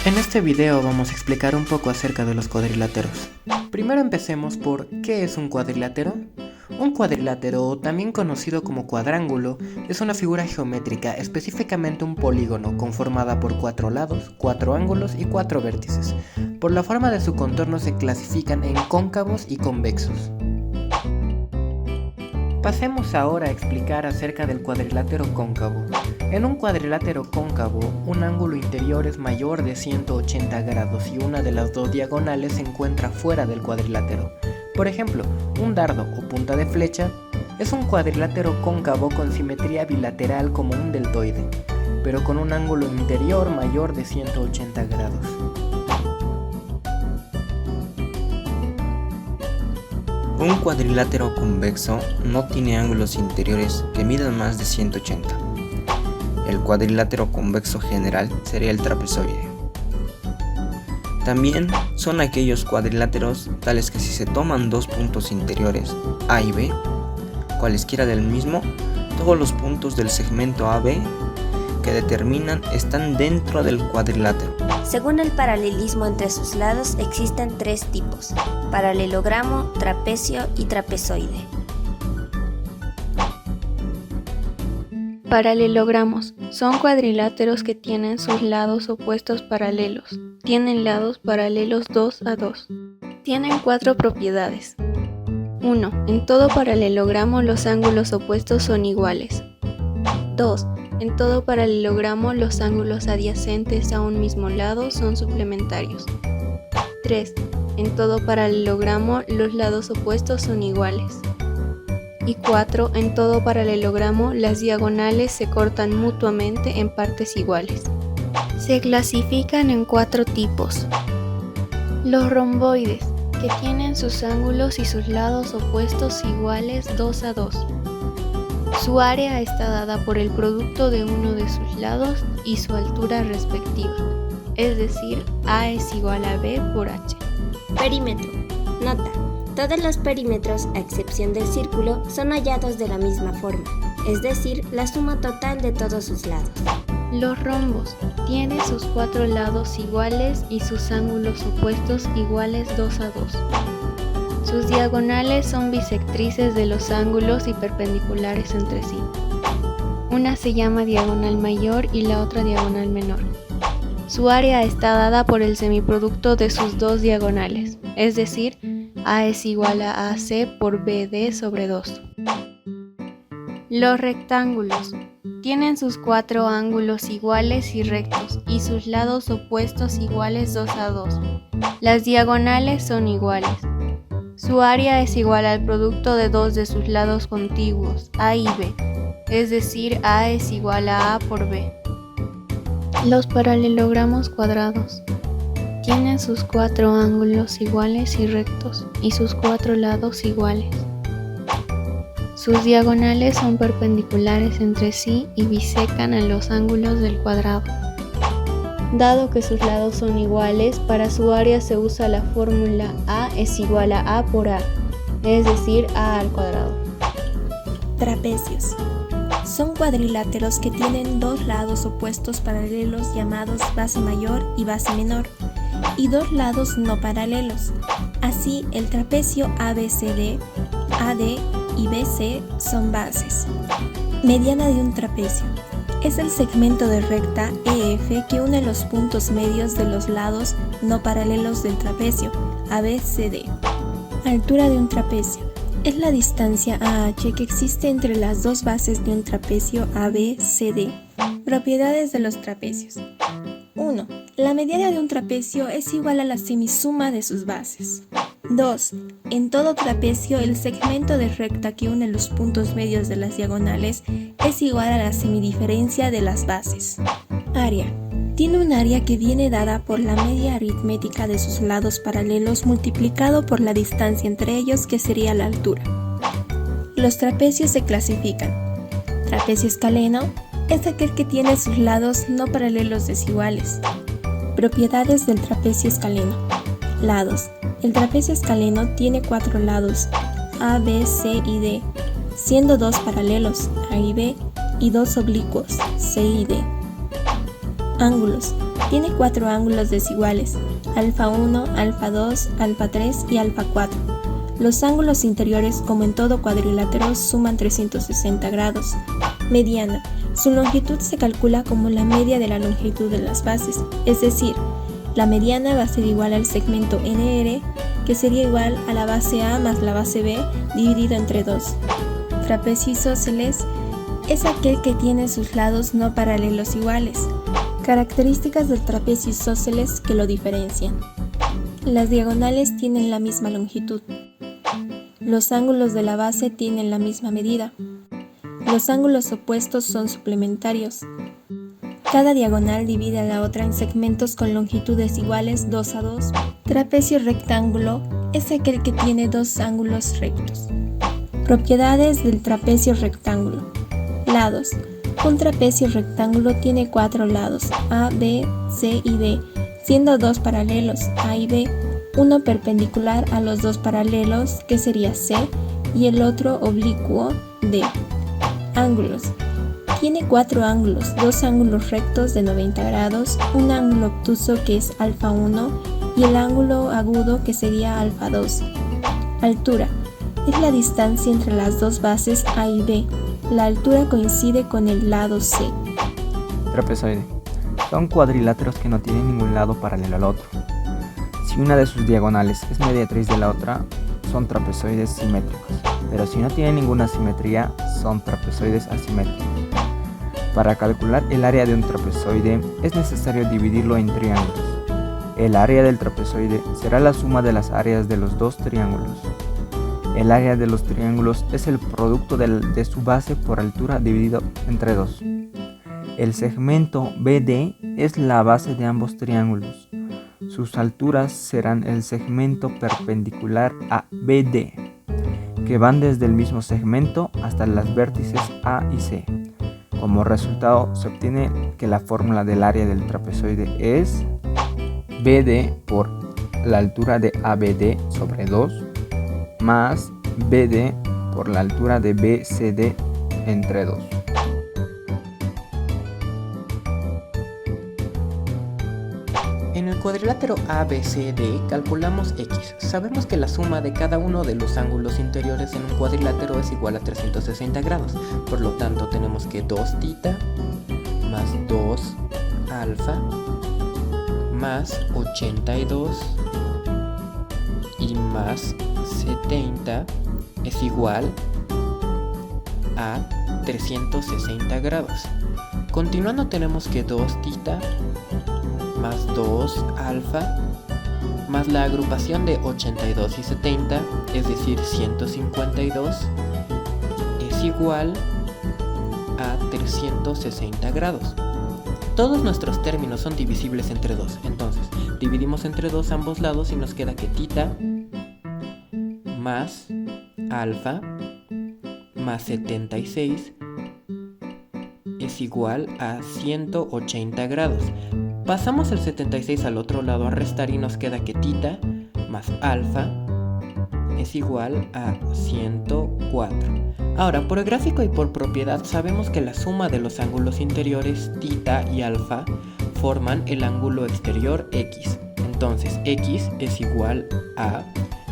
En este video vamos a explicar un poco acerca de los cuadriláteros. Primero empecemos por ¿qué es un cuadrilátero? Un cuadrilátero, también conocido como cuadrángulo, es una figura geométrica, específicamente un polígono, conformada por 4 lados, 4 ángulos y 4 vértices. Por la forma de su contorno se clasifican en cóncavos y convexos. Pasemos ahora a explicar acerca del cuadrilátero cóncavo. En un cuadrilátero cóncavo, un ángulo interior es mayor de 180 grados y una de las dos diagonales se encuentra fuera del cuadrilátero. Por ejemplo, un dardo o punta de flecha es un cuadrilátero cóncavo con simetría bilateral como un deltoide, pero con un ángulo interior mayor de 180 grados. Un cuadrilátero convexo no tiene ángulos interiores que midan más de 180. El cuadrilátero convexo general sería el trapezoide. También son aquellos cuadriláteros tales que si se toman dos puntos interiores A y B, cualesquiera del mismo, todos los puntos del segmento AB que determinan están dentro del cuadrilátero. Según el paralelismo entre sus lados existen 3 tipos: paralelogramo, trapecio y trapezoide. Paralelogramos son cuadriláteros que tienen sus lados opuestos paralelos. Tienen lados paralelos 2 a 2. Tienen 4 propiedades. 1. En todo paralelogramo los ángulos opuestos son iguales. 2. En todo paralelogramo los ángulos adyacentes a un mismo lado son suplementarios. 3. En todo paralelogramo los lados opuestos son iguales. Y 4. En todo paralelogramo las diagonales se cortan mutuamente en partes iguales. Se clasifican en 4 tipos. Los romboides, que tienen sus ángulos y sus lados opuestos iguales 2 a 2. Su área está dada por el producto de uno de sus lados y su altura respectiva, es decir, A es igual a B por H. Perímetro. Nota: todos los perímetros, a excepción del círculo, son hallados de la misma forma, es decir, la suma total de todos sus lados. Los rombos tienen sus 4 lados iguales y sus ángulos opuestos iguales 2 a 2. Sus diagonales son bisectrices de los ángulos y perpendiculares entre sí. Una se llama diagonal mayor y la otra diagonal menor. Su área está dada por el semiproducto de sus dos diagonales, es decir, A es igual a AC por BD sobre 2. Los rectángulos tienen sus 4 ángulos iguales y rectos y sus lados opuestos iguales 2 a 2. Las diagonales son iguales. Su área es igual al producto de dos de sus lados contiguos, A y B, es decir, A es igual a A por B. Los paralelogramos cuadrados tienen sus 4 ángulos iguales y rectos y sus 4 lados iguales. Sus diagonales son perpendiculares entre sí y bisecan a los ángulos del cuadrado. Dado que sus lados son iguales, para su área se usa la fórmula A es igual a A por A, es decir, A al cuadrado. Trapecios. Son cuadriláteros que tienen dos lados opuestos paralelos llamados base mayor y base menor, y dos lados no paralelos. Así, el trapecio ABCD, AD y BC son bases. Mediana de un trapecio. Es el segmento de recta EF que une los puntos medios de los lados no paralelos del trapecio, ABCD. Altura de un trapecio. Es la distancia AH que existe entre las dos bases de un trapecio ABCD. Propiedades de los trapecios. 1. La mediana de un trapecio es igual a la semisuma de sus bases. 2. En todo trapecio, el segmento de recta que une los puntos medios de las diagonales es igual a la semidiferencia de las bases. Área. Tiene un área que viene dada por la media aritmética de sus lados paralelos multiplicado por la distancia entre ellos, que sería la altura. Los trapecios se clasifican. Trapecio escaleno es aquel que tiene sus lados no paralelos desiguales. Propiedades del trapecio escaleno. Lados. El trapecio escaleno tiene 4 lados, A, B, C y D, siendo 2 paralelos, A y B, y 2 oblicuos, C y D. Ángulos. Tiene 4 ángulos desiguales, alfa 1, alfa 2, alfa 3 y alfa 4. Los ángulos interiores, como en todo cuadrilátero, suman 360 grados. Mediana. Su longitud se calcula como la media de la longitud de las bases, es decir, la mediana va a ser igual al segmento NR, que sería igual a la base A más la base B dividido entre 2. Trapecio isósceles es aquel que tiene sus lados no paralelos iguales. Características del trapecio isósceles que lo diferencian. Las diagonales tienen la misma longitud. Los ángulos de la base tienen la misma medida. Los ángulos opuestos son suplementarios. Cada diagonal divide a la otra en segmentos con longitudes iguales 2 a 2. Trapecio rectángulo es aquel que tiene 2 ángulos rectos. Propiedades del trapecio rectángulo. Lados. Un trapecio rectángulo tiene 4 lados, A, B, C y D, siendo 2 paralelos, A y B, uno perpendicular a los 2 paralelos, que sería C, y el otro oblicuo, D. Ángulos. Tiene 4 ángulos, 2 ángulos rectos de 90 grados, un ángulo obtuso que es alfa 1 y el ángulo agudo que sería alfa 2. Altura. Es la distancia entre las dos bases A y B. La altura coincide con el lado C. Trapezoide. Son cuadriláteros que no tienen ningún lado paralelo al otro. Si una de sus diagonales es mediatriz de la otra, son trapezoides simétricos. Pero si no tienen ninguna simetría, son trapezoides asimétricos. Para calcular el área de un trapezoide es necesario dividirlo en triángulos. El área del trapezoide será la suma de las áreas de los dos triángulos. El área de los triángulos es el producto de su base por altura dividido entre 2. El segmento BD es la base de ambos triángulos. Sus alturas serán el segmento perpendicular a BD, que van desde el mismo segmento hasta las vértices A y C. Como resultado, se obtiene que la fórmula del área del trapezoide es BD por la altura de ABD sobre 2 más BD por la altura de BCD entre 2. En el cuadrilátero ABCD calculamos X. Sabemos que la suma de cada uno de los ángulos interiores en un cuadrilátero es igual a 360 grados. Por lo tanto, tenemos que 2 θ más 2 alfa más 82 y más 70 es igual a 360 grados. Continuando, tenemos que 2 θ más 2 alfa más la agrupación de 82 y 70, es decir 152, es igual a 360 grados. Todos nuestros términos son divisibles entre 2, entonces dividimos entre 2 ambos lados y nos queda que θ más alfa más 76 es igual a 180 grados. Pasamos el 76 al otro lado a restar y nos queda que θ más alfa es igual a 104. Ahora, por gráfico y por propiedad, sabemos que la suma de los ángulos interiores θ y alfa forman el ángulo exterior X. Entonces, X es igual a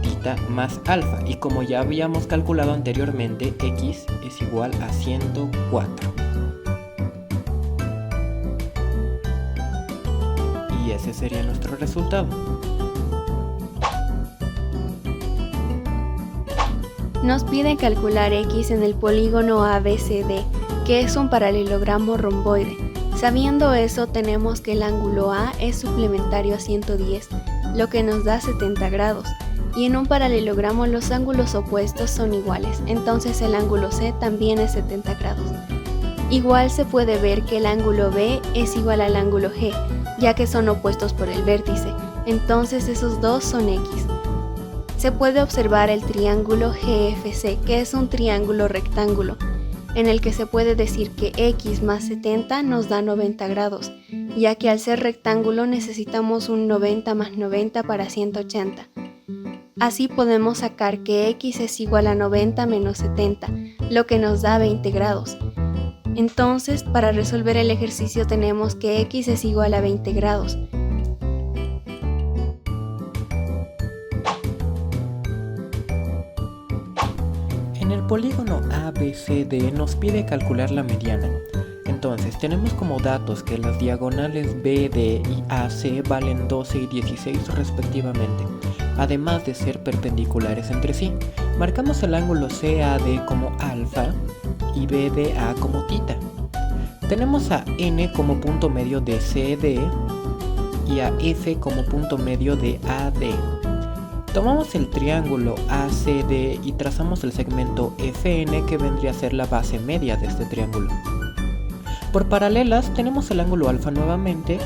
θ más alfa. Y como ya habíamos calculado anteriormente, X es igual a 104. Y ese sería nuestro resultado. Nos pide calcular X en el polígono ABCD, que es un paralelogramo romboide. Sabiendo eso, tenemos que el ángulo A es suplementario a 110, lo que nos da 70 grados. Y en un paralelogramo los ángulos opuestos son iguales, entonces el ángulo C también es 70 grados. Igual se puede ver que el ángulo B es igual al ángulo G, ya que son opuestos por el vértice, entonces esos dos son X. Se puede observar el triángulo GFC, que es un triángulo rectángulo, en el que se puede decir que X más 70 nos da 90 grados, ya que al ser rectángulo necesitamos un 90 más 90 para 180. Así podemos sacar que X es igual a 90 menos 70, lo que nos da 20 grados. Entonces, para resolver el ejercicio tenemos que x es igual a 20 grados. En el polígono ABCD nos pide calcular la mediana. Entonces tenemos como datos que las diagonales BD y AC valen 12 y 16 respectivamente, además de ser perpendiculares entre sí. Marcamos el ángulo CAD como alfa y BDA como tita. Tenemos a N como punto medio de CD y a F como punto medio de AD. Tomamos el triángulo ACD y trazamos el segmento FN, que vendría a ser la base media de este triángulo. Por paralelas tenemos el ángulo alfa nuevamente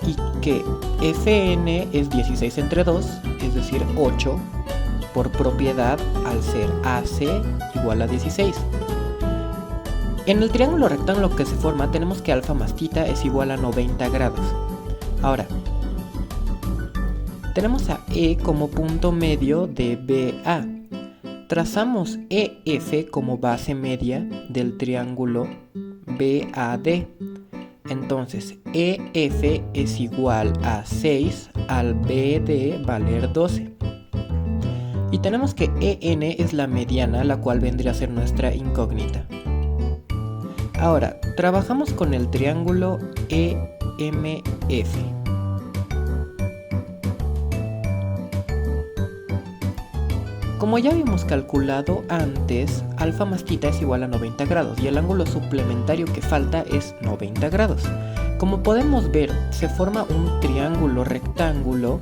y que FN es 16 entre 2, es decir 8, por propiedad al ser AC igual a 16. En el triángulo rectángulo que se forma tenemos que alfa más tita es igual a 90 grados. Ahora, tenemos a E como punto medio de BA. Trazamos EF como base media del triángulo BAD. Entonces EF es igual a 6 al BD valer 12. Y tenemos que EN es la mediana, la cual vendría a ser nuestra incógnita. Ahora, trabajamos con el triángulo EMF. Como ya habíamos calculado antes, alfa más tita es igual a 90 grados y el ángulo suplementario que falta es 90 grados. Como podemos ver, se forma un triángulo rectángulo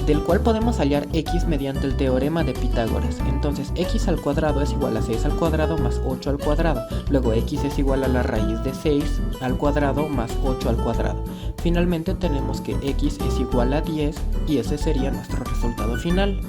del cual podemos hallar x mediante el teorema de Pitágoras. Entonces x al cuadrado es igual a 6 al cuadrado más 8 al cuadrado. Luego x es igual a la raíz de 6 al cuadrado más 8 al cuadrado. Finalmente tenemos que x es igual a 10 y ese sería nuestro resultado final.